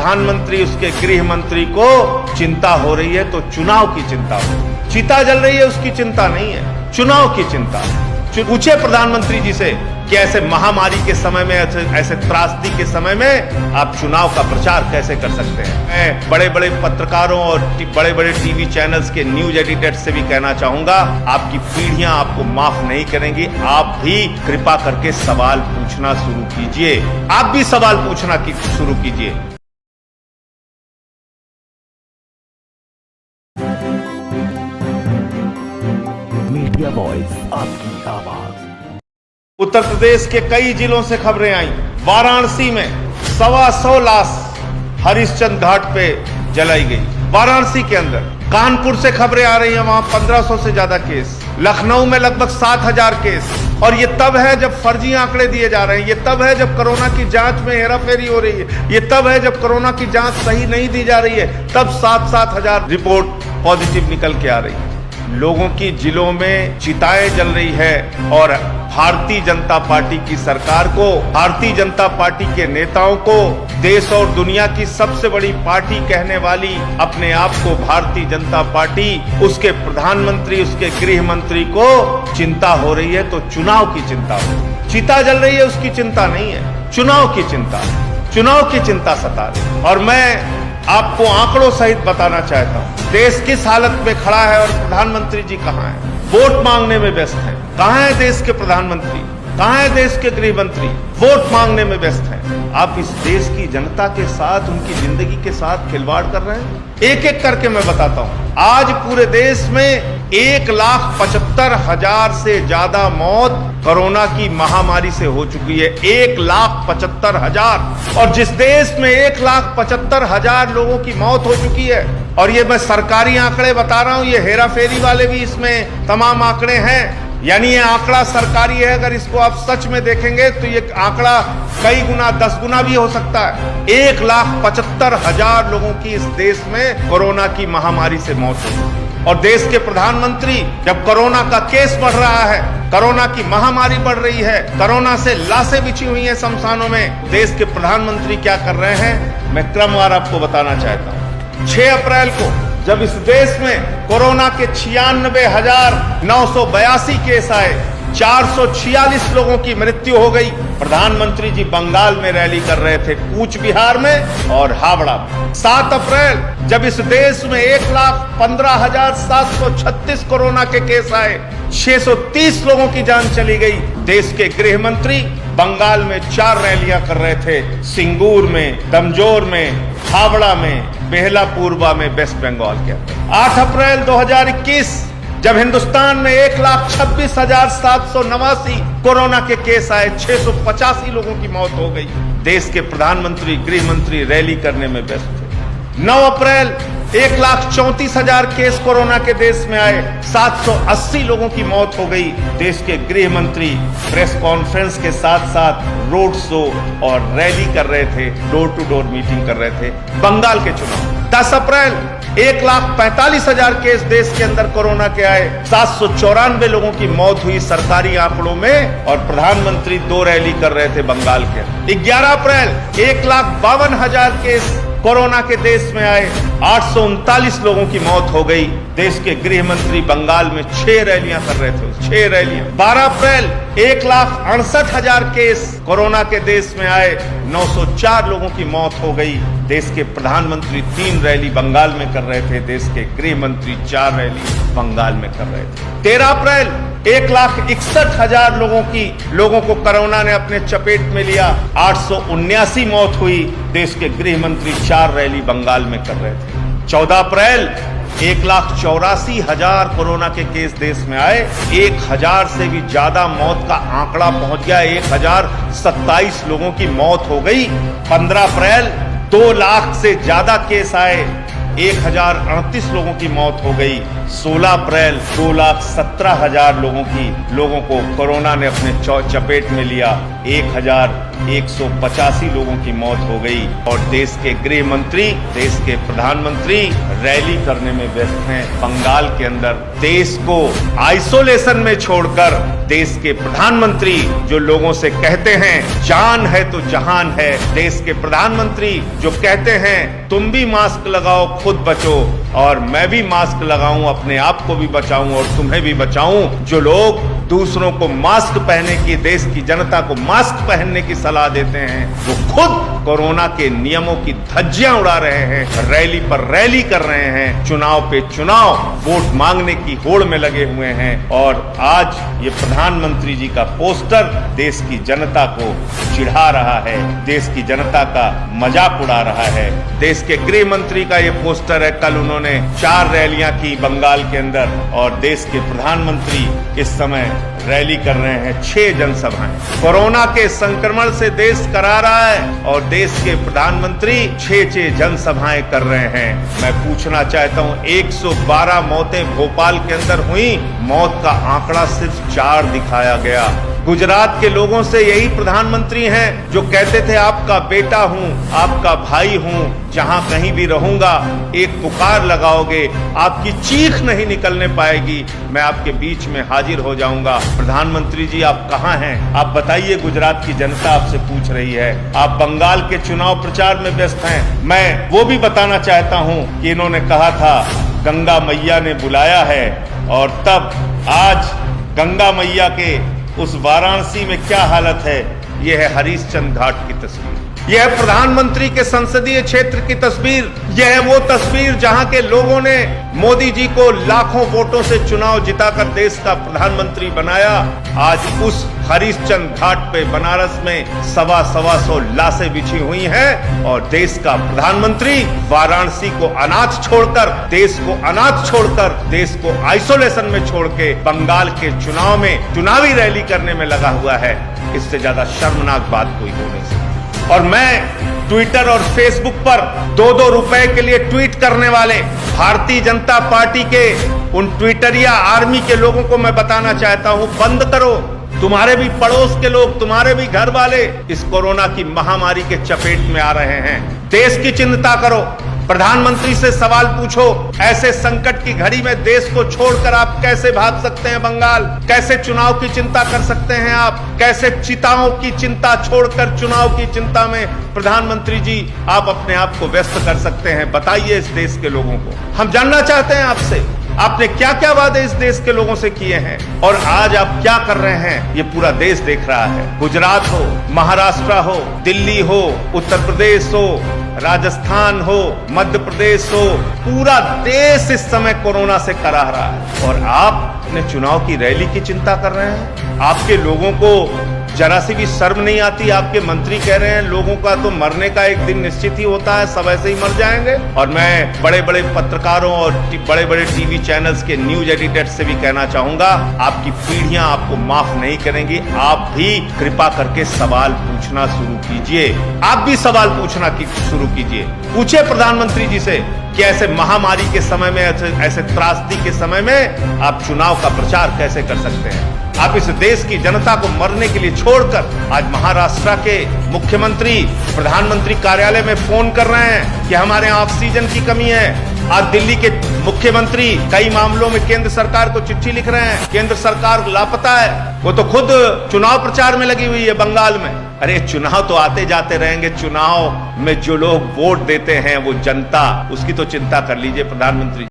प्रधानमंत्री उसके गृह मंत्री को चिंता हो रही है तो चुनाव की चिंता हो। चिता जल रही है उसकी चिंता नहीं है, चुनाव की चिंता। पूछे प्रधानमंत्री जी से कि ऐसे महामारी के समय में, ऐसे त्रासदी के समय में आप चुनाव का प्रचार कैसे कर सकते हैं। मैं बड़े बड़े पत्रकारों और बड़े बड़े टीवी चैनल्स के न्यूज एडिटर्स से भी कहना चाहूंगा, आपकी पीढ़ियां आपको माफ नहीं करेंगी। आप भी कृपा करके सवाल पूछना शुरू कीजिए, आप भी सवाल पूछना शुरू कीजिए। मीडिया वॉइस, आपकी आवाज। उत्तर प्रदेश के कई जिलों से खबरें आई। वाराणसी में 125 लाश हरिश्चंद्र घाट पे जलाई गई, वाराणसी के अंदर। कानपुर से खबरें आ रही हैं, वहां 1500 से ज्यादा केस। लखनऊ में लगभग 7000 केस। और ये तब है जब फर्जी आंकड़े दिए जा रहे हैं, ये तब है जब कोरोना की जांच में हेराफेरी हो रही है, ये तब है जब कोरोना की जांच सही नहीं दी जा रही है, तब 7,000 रिपोर्ट पॉजिटिव निकल के आ रही है। लोगों की जिलों में चिताएं जल रही है और भारतीय जनता पार्टी की सरकार को, भारतीय जनता पार्टी के नेताओं को, देश और दुनिया की सबसे बड़ी पार्टी कहने वाली अपने आप को भारतीय जनता पार्टी, उसके प्रधानमंत्री, उसके गृह मंत्री को चिंता हो रही है तो चुनाव की चिंता हो। चिता जल रही है उसकी चिंता नहीं है, चुनाव की चिंता, चुनाव की चिंता सता रही। और मैं आपको आंकड़ों सहित बताना चाहता हूं, देश किस हालत में खड़ा है और प्रधानमंत्री जी कहां हैं। वोट मांगने में व्यस्त हैं। कहां है देश के प्रधानमंत्री, कहां है देश के गृह मंत्री? वोट मांगने में व्यस्त हैं। आप इस देश की जनता के साथ, उनकी जिंदगी के साथ खिलवाड़ कर रहे हैं। एक एक करके मैं बताता हूं। आज पूरे देश में 1,75,000 से ज्यादा मौत कोरोना की महामारी से हो चुकी है। 1,75,000। और जिस देश में 1,75,000 लोगों की मौत हो चुकी है, और ये मैं सरकारी आंकड़े बता रहा हूं, ये हेराफेरी वाले भी इसमें तमाम आंकड़े हैं, यानी ये आंकड़ा सरकारी है। अगर इसको आप सच में देखेंगे तो ये आंकड़ा कई गुना, 10 गुना भी हो सकता है। 1,75,000 लोगों की इस देश में कोरोना की महामारी से मौत हुई। और देश के प्रधानमंत्री, जब कोरोना का केस बढ़ रहा है, कोरोना की महामारी बढ़ रही है, कोरोना से लाशें बिछी हुई हैं शमशानों में, देश के प्रधानमंत्री क्या कर रहे हैं, मैं क्रमवार आपको बताना चाहता हूं। 6 अप्रैल को जब इस देश में कोरोना के 96,982 केस आए, 446 लोगों की मृत्यु हो गई। प्रधानमंत्री जी बंगाल में रैली कर रहे थे, कूच बिहार में और हावड़ा में। 7 अप्रैल जब इस देश में 1,15,736 कोरोना के केस आए, 630 लोगों की जान चली गई। देश के गृह मंत्री बंगाल में 4 रैलियां कर रहे थे, सिंगूर में, दमजोर में, हावड़ा में, बेहलापुरवा में, वेस्ट बंगाल के अंदर। 8 अप्रैल 2021 जब हिंदुस्तान में 1,26,789 कोरोना के केस आए, 685 लोगों की मौत हो गई। देश के प्रधानमंत्री, गृह मंत्री रैली करने में व्यस्त थे। 9 अप्रैल 1,34,000 केस कोरोना के देश में आए, 780 लोगों की मौत हो गई। देश के गृह मंत्री प्रेस कॉन्फ्रेंस के साथ साथ रोड शो और रैली कर रहे थे, डोर टू डोर मीटिंग कर रहे थे। बंगाल के चुनाव 10 अप्रैल 1,45,000 केस देश के अंदर कोरोना के आए, 794 लोगों की मौत हुई सरकारी आंकड़ों में, और प्रधानमंत्री 2 रैली कर रहे थे बंगाल के। 11 अप्रैल 1,52,000 केस कोरोना के देश में आए, 839 लोगों की मौत हो गई। देश के गृह मंत्री बंगाल में 6 रैलियां कर रहे थे, 6 रैलियां। 12 अप्रैल 1,68,000 केस कोरोना के देश में आए, 904 लोगों की मौत हो गई। देश के प्रधानमंत्री 3 रैली बंगाल में कर रहे थे, देश के गृह मंत्री 4 रैली बंगाल में कर रहे थे। 13 अप्रैल 1,61,000 लोगों को कोरोना ने अपने चपेट में लिया, 879 मौत हुई। देश के गृह मंत्री 4 रैली बंगाल में कर रहे थे। 14 अप्रैल 1,84,000 कोरोना के केस देश में आए, 1,000 से भी ज्यादा मौत का आंकड़ा पहुंच गया, 1,027 लोगों की मौत हो गई। 15 अप्रैल 2 लाख से ज्यादा केस आए, 1,038 लोगों की मौत हो गई। 16 अप्रैल 2,17,000 लोगों को कोरोना ने अपने चपेट में लिया। 1,185 लोगों की मौत हो गई और देश के गृह मंत्री, देश के प्रधानमंत्री रैली करने में व्यस्त हैं बंगाल के अंदर। देश को आइसोलेशन में छोड़कर देश के प्रधानमंत्री जो लोगों से कहते हैं जान है तो जहान है, देश के प्रधानमंत्री जो कहते हैं तुम भी मास्क लगाओ खुद बचो और मैं भी मास्क लगाऊं अपने आप को भी बचाऊं और तुम्हें भी बचाऊं, जो लोग दूसरों को मास्क पहनने की, देश की जनता को मास्क पहनने की सलाह देते हैं, वो खुद कोरोना के नियमों की धज्जियां उड़ा रहे हैं, रैली पर रैली कर रहे हैं, चुनाव पे चुनाव वोट मांगने की होड़ में लगे हुए हैं। और आज ये प्रधानमंत्री जी का पोस्टर देश की जनता को चिढ़ा रहा है, देश की जनता का मजाक उड़ा रहा है। देश के गृह मंत्री का ये पोस्टर है। कल उन्होंने 4 रैलियां की बंगाल के अंदर और देश के प्रधानमंत्री इस समय रैली कर रहे हैं 6 जनसभाएं। कोरोना के संक्रमण से देश करा रहा है और देश के प्रधानमंत्री 6 जनसभाएं कर रहे हैं। मैं पूछना चाहता हूं 112 मौतें भोपाल के अंदर हुई, मौत का आंकड़ा सिर्फ 4 दिखाया गया। गुजरात के लोगों से यही प्रधानमंत्री हैं जो कहते थे आपका बेटा हूं, आपका भाई हूं, जहां कहीं भी रहूंगा एक पुकार लगाओगे, आपकी चीख नहीं निकलने पाएगी, मैं आपके बीच में हाजिर हो जाऊंगा। प्रधानमंत्री जी आप कहां हैं? आप बताइए, गुजरात की जनता आपसे पूछ रही है। आप बंगाल के चुनाव प्रचार में व्यस्त हैं। मैं वो भी बताना चाहता हूं कि इन्होंने कहा था गंगा मैया ने बुलाया है और तब आज गंगा मैया के उस वाराणसी में क्या हालत है, यह है हरिश्चंद्र घाट की तस्वीर, यह है प्रधानमंत्री के संसदीय क्षेत्र की तस्वीर, यह है वो तस्वीर जहां के लोगों ने मोदी जी को लाखों वोटों से चुनाव जिताकर देश का प्रधानमंत्री बनाया। आज उस हरिश्चंद्र घाट पे बनारस में 125 लाशें बिछी हुई हैं और देश का प्रधानमंत्री वाराणसी को अनाथ छोड़कर, देश को अनाथ छोड़कर, देश को आइसोलेशन में छोड़ के बंगाल के चुनाव में चुनावी रैली करने में लगा हुआ है। इससे ज्यादा शर्मनाक बात कोई हो नहीं सकती। और मैं ट्विटर और फेसबुक पर 2-2 रुपए के लिए ट्वीट करने वाले भारतीय जनता पार्टी के उन ट्विटरिया आर्मी के लोगों को मैं बताना चाहता हूं, बंद करो। तुम्हारे भी पड़ोस के लोग, तुम्हारे भी घर वाले इस कोरोना की महामारी के चपेट में आ रहे हैं। देश की चिंता करो, प्रधानमंत्री से सवाल पूछो, ऐसे संकट की घड़ी में देश को छोड़कर आप कैसे भाग सकते हैं बंगाल? कैसे चुनाव की चिंता कर सकते हैं आप? कैसे चिताओं की चिंता छोड़कर चुनाव की चिंता में प्रधानमंत्री जी आप अपने आप को व्यस्त कर सकते हैं? बताइए इस देश के लोगों को। हम जानना चाहते हैं आपसे, आपने क्या क्या वादे इस देश के लोगों से किए हैं और आज आप क्या कर रहे हैं, ये पूरा देश देख रहा है। गुजरात हो, महाराष्ट्र हो, दिल्ली हो, उत्तर प्रदेश हो, राजस्थान हो, मध्य प्रदेश हो, पूरा देश इस समय कोरोना से कराह रहा है और आप अपने चुनाव की रैली की चिंता कर रहे हैं। आपके लोगों को जरा सी भी शर्म नहीं आती? आपके मंत्री कह रहे हैं लोगों का तो मरने का एक दिन निश्चित ही होता है, सब ऐसे ही मर जाएंगे। और मैं बड़े बड़े पत्रकारों और बड़े बड़े टीवी चैनल्स के न्यूज एडिटर्स से भी कहना चाहूंगा, आपकी पीढ़ियां आपको माफ नहीं करेंगी। आप भी कृपा करके सवाल पूछना शुरू कीजिए, आप भी सवाल पूछना शुरू कीजिए। पूछिए प्रधानमंत्री जी से कि ऐसे महामारी के समय में, ऐसे त्रासदी के समय में आप चुनाव का प्रचार कैसे कर सकते हैं? आप इस देश की जनता को मरने के लिए छोड़कर आज महाराष्ट्र के मुख्यमंत्री प्रधानमंत्री कार्यालय में फोन कर रहे हैं कि हमारे यहाँ ऑक्सीजन की कमी है। आज दिल्ली के मुख्यमंत्री कई मामलों में केंद्र सरकार को चिट्ठी लिख रहे हैं, केंद्र सरकार लापता है। वो तो खुद चुनाव प्रचार में लगी हुई है बंगाल में। अरे चुनाव तो आते जाते रहेंगे, चुनाव में जो लोग वोट देते हैं वो जनता, उसकी तो चिंता कर लीजिए प्रधानमंत्री।